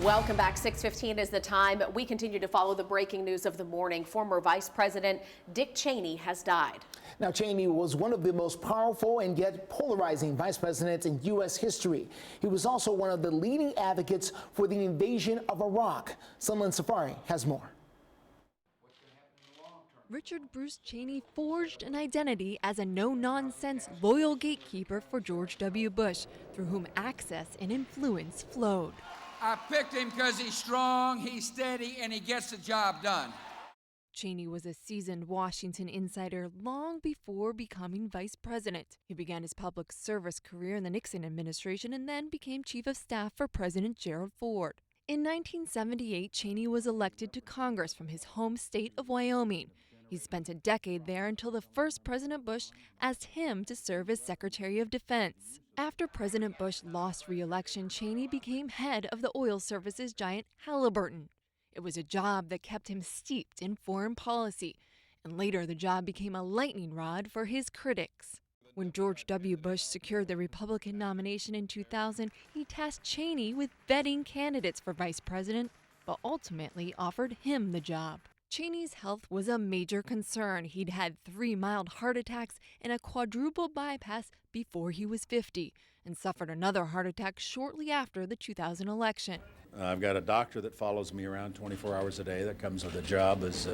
Welcome back. 6:15 is the time. We continue to follow the breaking news of the morning. Former Vice President Dick Cheney has died. Now, Cheney was one of the most powerful and yet polarizing vice presidents in U.S. history. He was also one of the leading advocates for the invasion of Iraq. Lynne has more. Richard Bruce Cheney forged an identity as a no-nonsense, loyal gatekeeper for George W. Bush, through whom access and influence flowed. I picked him because he's strong, he's steady, and he gets the job done. Cheney was a seasoned Washington insider long before becoming vice president. He began his public service career in the Nixon administration and then became chief of staff for President Gerald Ford. In 1978, Cheney was elected to Congress from his home state of Wyoming. He spent a decade there until the first President Bush asked him to serve as Secretary of Defense. After President Bush lost re-election, Cheney became head of the oil services giant Halliburton. It was a job that kept him steeped in foreign policy, and later the job became a lightning rod for his critics. When George W. Bush secured the Republican nomination in 2000, he tasked Cheney with vetting candidates for vice president, but ultimately offered him the job. Cheney's health was a major concern. He'd had 3 mild heart attacks and a quadruple bypass before he was 50, and suffered another heart attack shortly after the 2000 election. I've got a doctor that follows me around 24 hours a day that comes with a job as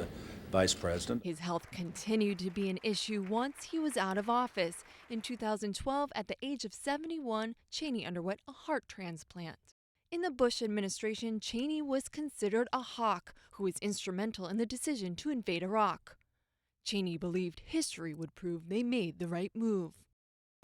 vice president. His health continued to be an issue once he was out of office. In 2012, at the age of 71, Cheney underwent a heart transplant. In the Bush administration, Cheney was considered a hawk who was instrumental in the decision to invade Iraq. Cheney believed history would prove they made the right move.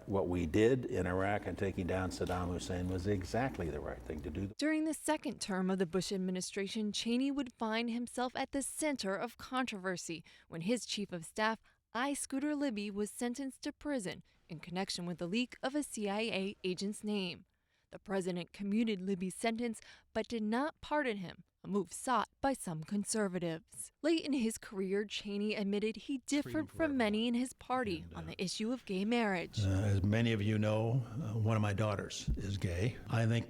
What we did in Iraq and taking down Saddam Hussein was exactly the right thing to do. During the second term of the Bush administration, Cheney would find himself at the center of controversy when his chief of staff, I. Scooter Libby, was sentenced to prison in connection with the leak of a CIA agent's name. The president commuted Libby's sentence but did not pardon him, a move sought by some conservatives. Late in his career, Cheney admitted he differed from many in his party on the issue of gay marriage. As many of you know, one of my daughters is gay. I think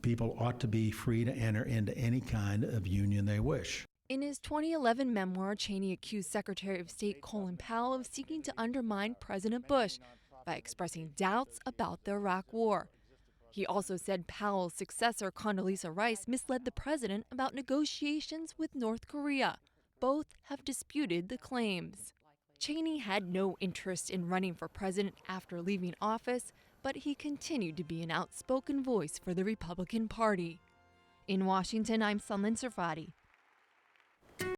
people ought to be free to enter into any kind of union they wish. In his 2011 memoir, Cheney accused Secretary of State Colin Powell of seeking to undermine President Bush by expressing doubts about the Iraq War. He also said Powell's successor, Condoleezza Rice, misled the president about negotiations with North Korea. Both have disputed the claims. Cheney had no interest in running for president after leaving office, but he continued to be an outspoken voice for the Republican Party. In Washington, I'm Lynne.